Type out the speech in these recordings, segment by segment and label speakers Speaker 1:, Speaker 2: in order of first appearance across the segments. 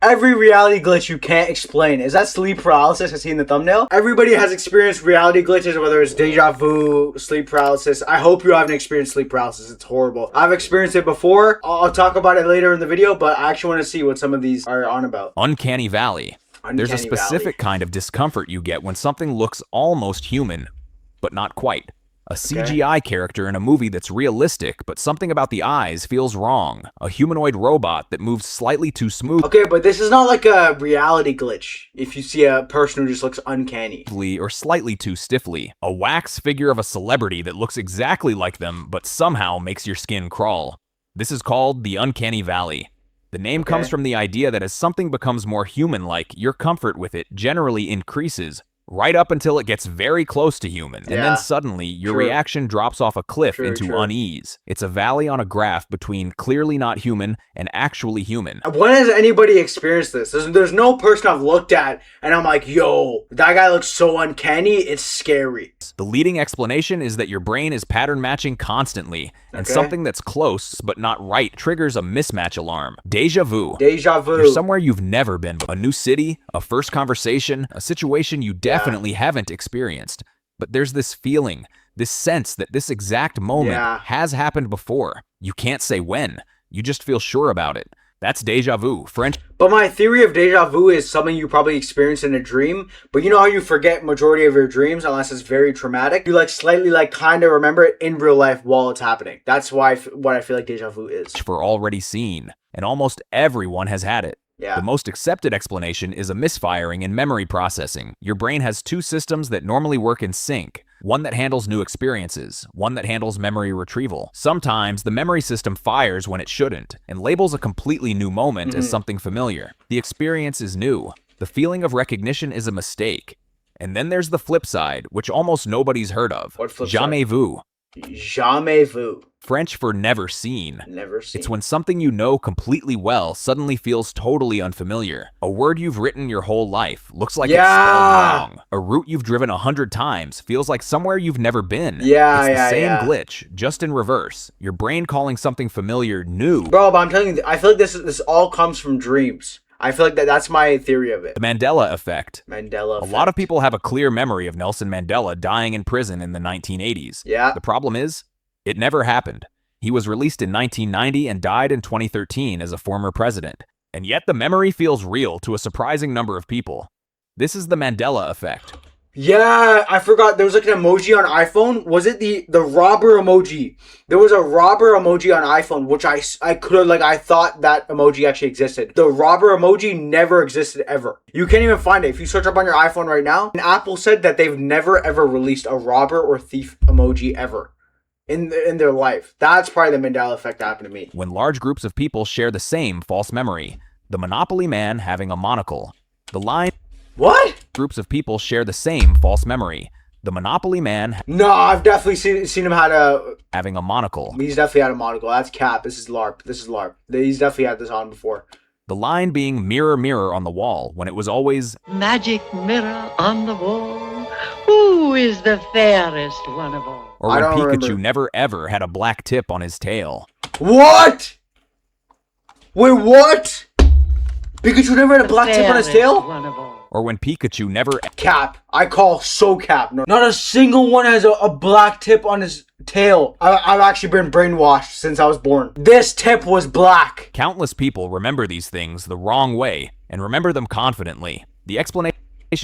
Speaker 1: Every reality glitch you can't explain. Is that sleep paralysis I see in the thumbnail? Everybody has experienced reality glitches, whether it's deja vu, sleep paralysis. I hope you haven't experienced sleep paralysis. It's horrible. I've experienced it before. I'll talk about it later in the video, but I actually want to see what some of these are on about.
Speaker 2: Uncanny Valley. There's a specific kind of discomfort you get when something looks almost human, but not quite. A CGI character in a movie that's realistic, but something about the eyes feels wrong. A humanoid robot that moves slightly too smoothly.
Speaker 1: Okay, but this is not like a reality glitch. If you see a person who just looks uncanny.
Speaker 2: Or slightly too stiffly. A wax figure of a celebrity that looks exactly like them, but somehow makes your skin crawl. This is called the Uncanny Valley. The name comes from the idea that as something becomes more human-like, your comfort with it generally increases, right up until it gets very close to human, and then suddenly your reaction drops off a cliff into unease. It's a valley on a graph between clearly not human and actually human.
Speaker 1: When has anybody experienced this? There's no person I've looked at and I'm like, yo, that guy looks so uncanny, it's scary.
Speaker 2: The leading explanation is that your brain is pattern matching constantly, and something that's close but not right triggers a mismatch alarm. Deja vu.
Speaker 1: Deja vu.
Speaker 2: You're somewhere you've never been. A new city, a first conversation, a situation you definitely haven't experienced. But there's this feeling, this sense that this exact moment has happened before. You can't say when. You just feel sure about it. That's deja vu. French.
Speaker 1: But my theory of deja vu is something you probably experienced in a dream. But you know how you forget majority of your dreams unless it's very traumatic? You like slightly like kind of remember it in real life while it's happening. That's why what I feel like deja vu is.
Speaker 2: For already seen. And almost everyone has had it.
Speaker 1: Yeah.
Speaker 2: The most accepted explanation is a misfiring in memory processing. Your brain has two systems that normally work in sync. One that handles new experiences, one that handles memory retrieval. Sometimes the memory system fires when it shouldn't and labels a completely new moment as something familiar. The experience is new. The feeling of recognition is a mistake. And then there's the flip side, which almost nobody's heard of.
Speaker 1: What flip
Speaker 2: Jamais
Speaker 1: side?
Speaker 2: vu.
Speaker 1: Jamais vu.
Speaker 2: French for never seen.
Speaker 1: Never seen.
Speaker 2: It's when something you know completely well suddenly feels totally unfamiliar. A word you've written your whole life looks like it's spelled wrong. A route you've driven 100 times feels like somewhere you've never been. It's the same glitch, just in reverse. Your brain calling something familiar new.
Speaker 1: Bro, but I'm telling you, I feel like this all comes from dreams. I feel like that's my theory of it.
Speaker 2: The Mandela effect.
Speaker 1: Mandela effect.
Speaker 2: A lot of people have a clear memory of Nelson Mandela dying in prison in the 1980s.
Speaker 1: Yeah.
Speaker 2: The problem is, it never happened. He was released in 1990 and died in 2013 as a former president. And yet the memory feels real to a surprising number of people. This is the Mandela effect.
Speaker 1: Yeah, I forgot. There was like an emoji on iPhone. Was it the robber emoji? There was a robber emoji on iPhone, which I could have, like, I thought that emoji actually existed. The robber emoji never existed ever. You can't even find it. If you search up on your iPhone right now, and Apple said that they've never ever released a robber or thief emoji ever in their life. That's probably the Mandela effect that happened to me.
Speaker 2: When large groups of people share the same false memory. The Monopoly man having a monocle. The line...
Speaker 1: What?
Speaker 2: Groups of people share the same false memory. The Monopoly man...
Speaker 1: No, I've definitely seen him
Speaker 2: having a monocle.
Speaker 1: He's definitely had a monocle. That's cap. This is LARP. He's definitely had this on before.
Speaker 2: The line being mirror, mirror on the wall, when it was always...
Speaker 3: Magic mirror on the wall, who is the fairest one of all?
Speaker 2: Or when Pikachu never ever had a black tip on his tail.
Speaker 1: What? Wait, what? Pikachu never had a black tip on his tail?
Speaker 2: Or when Pikachu never...
Speaker 1: Cap. I call so cap. No, not a single one has a black tip on his tail. I've actually been brainwashed since I was born. This tip was black.
Speaker 2: Countless people remember these things the wrong way and remember them confidently. The explanation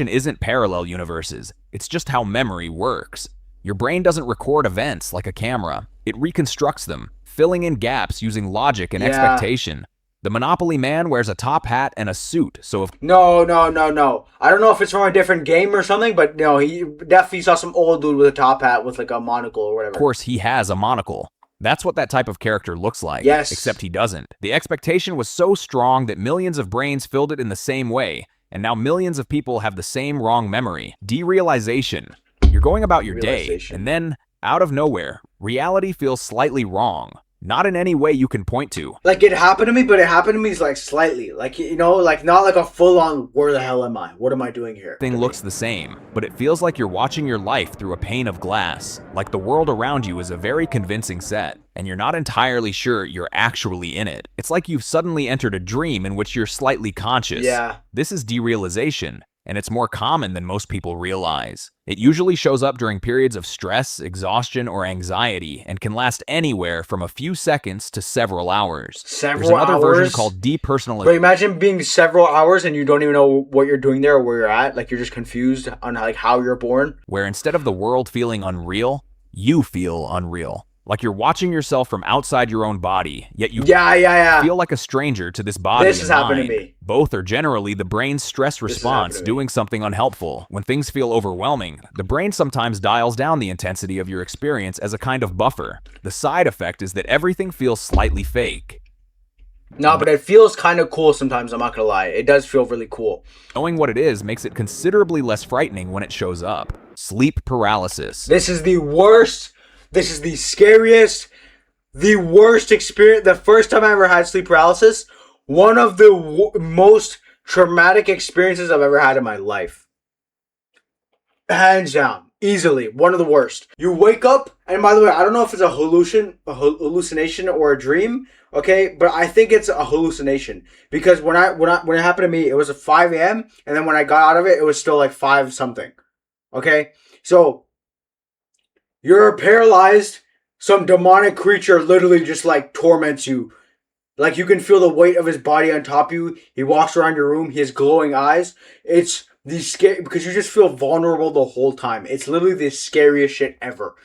Speaker 2: isn't parallel universes. It's just how memory works. Your brain doesn't record events like a camera. It reconstructs them, filling in gaps using logic and expectation. The Monopoly man wears a top hat and a suit, so if...
Speaker 1: No. I don't know if it's from a different game or something, but no, he definitely saw some old dude with a top hat with like a monocle or whatever.
Speaker 2: Of course, he has a monocle. That's what that type of character looks like.
Speaker 1: Yes.
Speaker 2: Except he doesn't. The expectation was so strong that millions of brains filled it in the same way, and now millions of people have the same wrong memory. Derealization. You're going about your day, and then, out of nowhere, reality feels slightly wrong. Not in any way you can point to.
Speaker 1: Like, it happened to me, but it happened to me like slightly. Like, you know, like not like a full on, where the hell am I? What am I doing here?
Speaker 2: Everything looks the same, but it feels like you're watching your life through a pane of glass. Like the world around you is a very convincing set, and you're not entirely sure you're actually in it. It's like you've suddenly entered a dream in which you're slightly conscious.
Speaker 1: Yeah.
Speaker 2: This is derealization, and it's more common than most people realize. It usually shows up during periods of stress, exhaustion, or anxiety, and can last anywhere from a few seconds to several hours.
Speaker 1: Several
Speaker 2: There's another
Speaker 1: hours?
Speaker 2: version called depersonalization.
Speaker 1: But imagine being several hours and you don't even know what you're doing there or where you're at. Like, you're just confused on like how you're born.
Speaker 2: Where instead of the world feeling unreal, you feel unreal. Like you're watching yourself from outside your own body, yet you feel like a stranger to this body
Speaker 1: This
Speaker 2: and
Speaker 1: has happened
Speaker 2: mind.
Speaker 1: to me.
Speaker 2: Both are generally the brain's stress response
Speaker 1: to me.
Speaker 2: doing something unhelpful. When things feel overwhelming, the brain sometimes dials down the intensity of your experience as a kind of buffer. The side effect is that everything feels slightly fake.
Speaker 1: No, but it feels kind of cool sometimes, I'm not gonna lie. It does feel really cool.
Speaker 2: Knowing what it is makes it considerably less frightening when it shows up. Sleep paralysis.
Speaker 1: This is the worst. This is the scariest, the worst experience. The first time I ever had sleep paralysis, one of the most traumatic experiences I've ever had in my life. Hands down. Easily. One of the worst. You wake up, and by the way, I don't know if it's a hallucination or a dream, okay? But I think it's a hallucination. Because when it happened to me, it was at 5 a.m. And then when I got out of it, it was still like 5 something. Okay? So you're paralyzed. Some demonic creature literally just like torments you. Like, you can feel the weight of his body on top of you. He walks around your room. He has glowing eyes. It's the scary, because you just feel vulnerable the whole time. It's literally the scariest shit ever.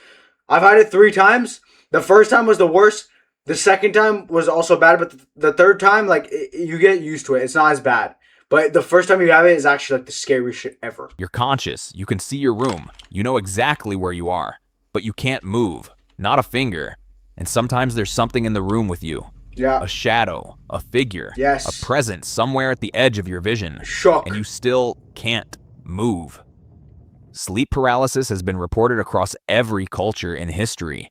Speaker 1: I've had it 3 times. The first time was the worst. The second time was also bad, but the third time, like, you get used to it. It's not as bad. But the first time you have it is actually like the scariest shit ever.
Speaker 2: You're conscious. You can see your room. You know exactly where you are. But you can't move. Not a finger. And sometimes there's something in the room with you.
Speaker 1: Yeah.
Speaker 2: A shadow, a figure,
Speaker 1: Yes.
Speaker 2: a presence somewhere at the edge of your vision.
Speaker 1: Shock.
Speaker 2: And you still can't move. Sleep paralysis has been reported across every culture in history.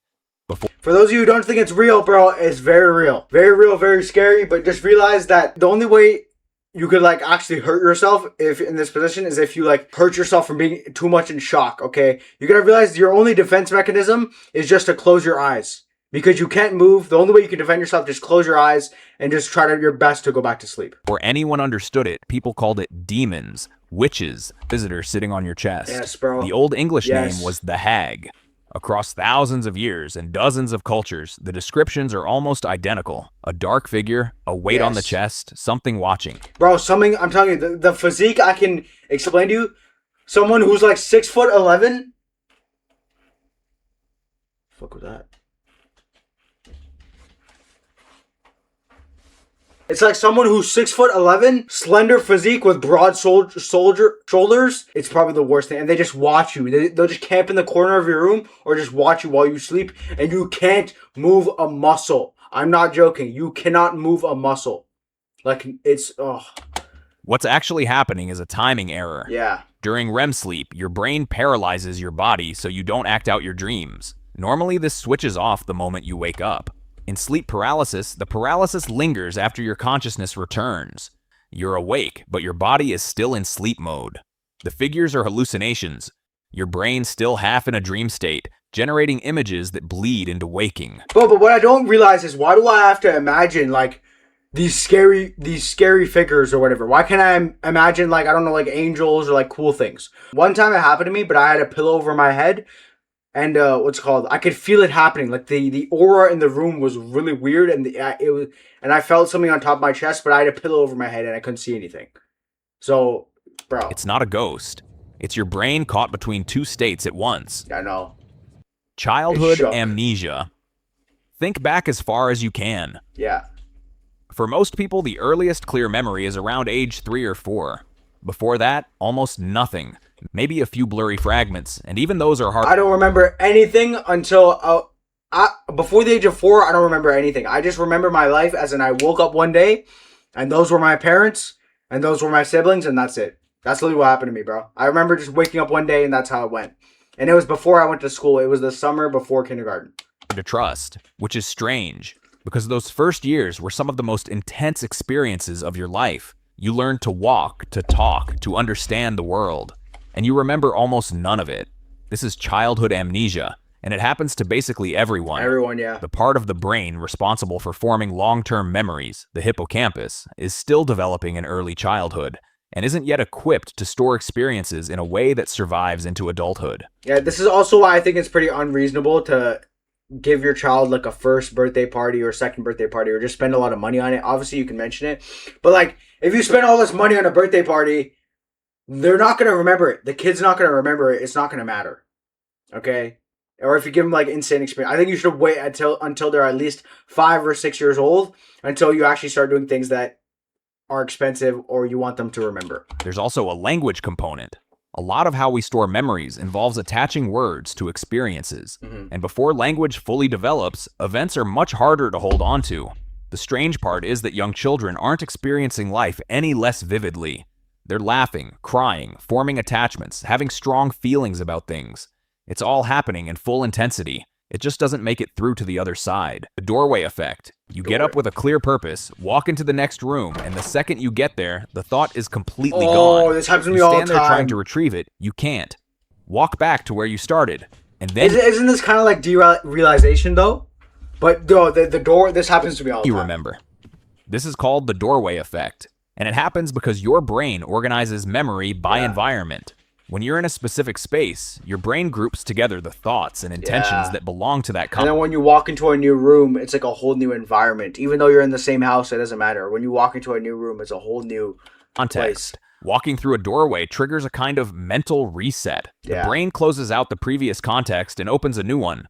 Speaker 1: For those of you who don't think it's real, bro, it's very real. Very real, very scary, but just realize that the only way you could like actually hurt yourself if in this position is if you like hurt yourself from being too much in shock, okay? You gotta realize your only defense mechanism is just to close your eyes. Because you can't move. The only way you can defend yourself is just close your eyes and just try your best to go back to sleep.
Speaker 2: Before anyone understood it, people called it demons, witches, visitors sitting on your chest.
Speaker 1: Yes, bro.
Speaker 2: The old English
Speaker 1: Yes.
Speaker 2: name was the hag. Across thousands of years and dozens of cultures, the descriptions are almost identical. A dark figure, a weight on the
Speaker 1: Yes.
Speaker 2: chest, something watching.
Speaker 1: Bro, something, I'm telling you, the physique I can explain to you. Someone who's like 6'11". Fuck with that. It's like someone who's 6'11", slender physique with broad shoulders. It's probably the worst thing. And they just watch you. They'll just camp in the corner of your room or just watch you while you sleep. And you can't move a muscle. I'm not joking. You cannot move a muscle. Like, it's, oh.
Speaker 2: What's actually happening is a timing error.
Speaker 1: Yeah.
Speaker 2: During REM sleep, your brain paralyzes your body so you don't act out your dreams. Normally, this switches off the moment you wake up. In sleep paralysis, the paralysis lingers after your consciousness returns. You're awake, but your body is still in sleep mode. The figures are hallucinations. Your brain's still half in a dream state, generating images that bleed into waking.
Speaker 1: But what I don't realize is, why do I have to imagine like these scary figures or whatever? Why can't I imagine like, I don't know, like angels or like cool things? One time it happened to me, but I had a pillow over my head. And I could feel it happening. Like the aura in the room was really weird, and I felt something on top of my chest, but I had a pillow over my head and I couldn't see anything. So, bro,
Speaker 2: It's not a ghost. It's your brain caught between two states at once.
Speaker 1: I know.
Speaker 2: Childhood
Speaker 1: shook.
Speaker 2: amnesia. Think back as far as you can.
Speaker 1: Yeah.
Speaker 2: For most people, the earliest clear memory is around age 3 or 4. Before that, almost nothing. Maybe a few blurry fragments, and even those are hard.
Speaker 1: I don't remember anything until before the age of 4. I don't remember anything. I just remember my life as in I woke up one day, and those were my parents, and those were my siblings, and that's it. That's literally what happened to me, bro. I remember just waking up one day, and that's how it went. And it was before I went to school. It was the summer before kindergarten.
Speaker 2: hard to trust, which is strange, because those first years were some of the most intense experiences of your life. You learned to walk, to talk, to understand the world, and you remember almost none of it. This is childhood amnesia, and it happens to basically everyone.
Speaker 1: Everyone, yeah.
Speaker 2: The part of the brain responsible for forming long-term memories, the hippocampus, is still developing in early childhood, and isn't yet equipped to store experiences in a way that survives into adulthood.
Speaker 1: Yeah, this is also why I think it's pretty unreasonable to give your child like a first birthday party or second birthday party or just spend a lot of money on it. Obviously, you can mention it, but like if you spend all this money on a birthday party, they're not going to remember it. The kid's not going to remember it. It's not going to matter. Okay? Or if you give them like insane experience, I think you should wait until they're at least 5 or 6 years old until you actually start doing things that are expensive or you want them to remember.
Speaker 2: There's also a language component. A lot of how we store memories involves attaching words to experiences, and before language fully develops, events are much harder to hold on to. The strange part is that young children aren't experiencing life any less vividly. They're laughing, crying, forming attachments, having strong feelings about things. It's all happening in full intensity. It just doesn't make it through to the other side. The doorway effect. You get up with a clear purpose, walk into the next room, and the second you get there, the thought is completely gone.
Speaker 1: Oh, this happens to me all the time.
Speaker 2: You stand there trying to retrieve it, you can't. Walk back to where you started, and then...
Speaker 1: Isn't this kind of like derealization though? But no, the door, this happens to me all the time.
Speaker 2: You remember. This is called the doorway effect, and it happens because your brain organizes memory by environment. When you're in a specific space, your brain groups together the thoughts and intentions that belong to that
Speaker 1: And then when you walk into a new room, it's like a whole new environment. Even though you're in the same house, it doesn't matter. When you walk into a new room, it's a whole new
Speaker 2: context.
Speaker 1: place.
Speaker 2: Walking through a doorway triggers a kind of mental reset. The brain closes out the previous context and opens a new one.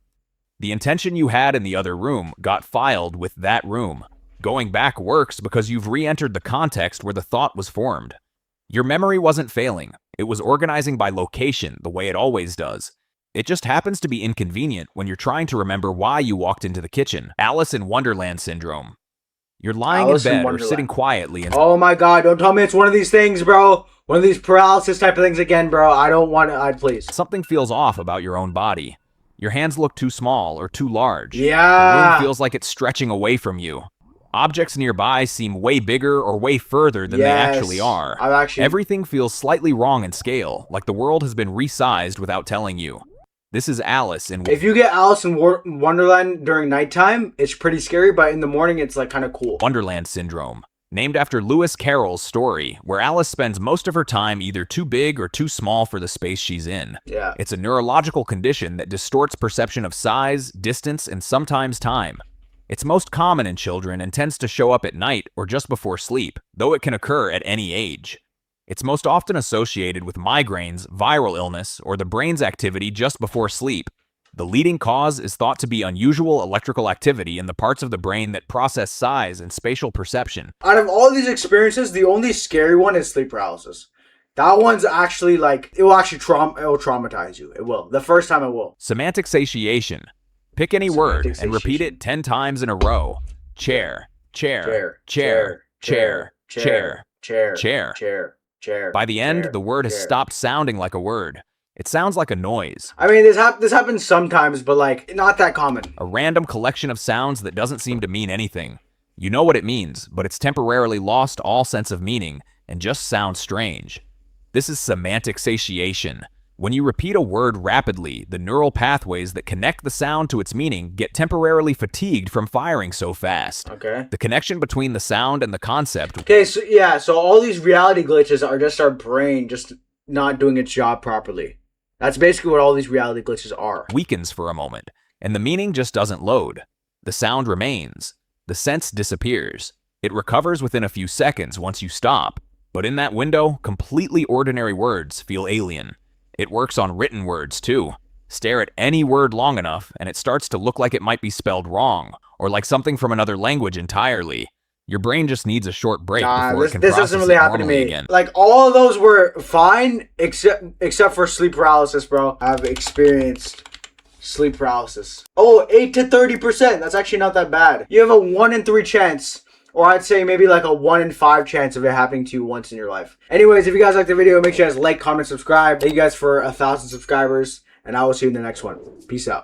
Speaker 2: The intention you had in the other room got filed with that room. Going back works because you've re-entered the context where the thought was formed. Your memory wasn't failing. It was organizing by location the way it always does. It just happens to be inconvenient when you're trying to remember why you walked into the kitchen. Alice in Wonderland syndrome. You're lying in bed or sitting quietly and...
Speaker 1: Oh my god, don't tell me it's one of these things, bro. One of these paralysis type of things again, bro. I don't want it, please.
Speaker 2: Something feels off about your own body. Your hands look too small or too large.
Speaker 1: Yeah.
Speaker 2: The room feels like it's stretching away from you. Objects nearby seem way bigger or way further than they actually are. Everything feels slightly wrong in scale, like the world has been resized without telling you. This is Alice in...
Speaker 1: If you get Alice in Wonderland during nighttime, it's pretty scary, but in the morning, it's like kind of cool.
Speaker 2: Wonderland syndrome. Named after Lewis Carroll's story, where Alice spends most of her time either too big or too small for the space she's in.
Speaker 1: Yeah.
Speaker 2: It's a neurological condition that distorts perception of size, distance, and sometimes time. It's most common in children and tends to show up at night or just before sleep, though it can occur at any age. It's most often associated with migraines, viral illness, or the brain's activity just before sleep. The leading cause is thought to be unusual electrical activity in the parts of the brain that process size and spatial perception.
Speaker 1: Out of all these experiences, the only scary one is sleep paralysis. That one's actually like, it will traumatize you. It will. The first time it will.
Speaker 2: Semantic satiation. Pick any word and repeat it 10 times in a row. Chair, chair, chair, chair, chair, chair, chair, chair, chair. By the end, the word has stopped sounding like a word. It sounds like a noise.
Speaker 1: I mean, this happens sometimes, but like, not that common.
Speaker 2: A random collection of sounds that doesn't seem to mean anything. You know what it means, but it's temporarily lost all sense of meaning and just sounds strange. This is semantic satiation. When you repeat a word rapidly, the neural pathways that connect the sound to its meaning get temporarily fatigued from firing so fast.
Speaker 1: Okay.
Speaker 2: The connection between the sound and the concept...
Speaker 1: Okay, so yeah, so all these reality glitches are just our brain just not doing its job properly. That's basically what all these reality glitches are.
Speaker 2: ...weakens for a moment, and the meaning just doesn't load. The sound remains. The sense disappears. It recovers within a few seconds once you stop. But in that window, completely ordinary words feel alien. It works on written words, too. Stare at any word long enough, and it starts to look like it might be spelled wrong, or like something from another language entirely. Your brain just needs a short break before it can process
Speaker 1: doesn't really
Speaker 2: it
Speaker 1: happen to me
Speaker 2: again.
Speaker 1: Like, all of those were fine, except for sleep paralysis, bro. I've experienced sleep paralysis. Oh, 8 to 30%. That's actually not that bad. You have a 1 in 3 chance. Or I'd say maybe like a 1 in 5 chance of it happening to you once in your life. Anyways, if you guys liked the video, make sure you guys like, comment, subscribe. Thank you guys for 1,000 subscribers. And I will see you in the next one. Peace out.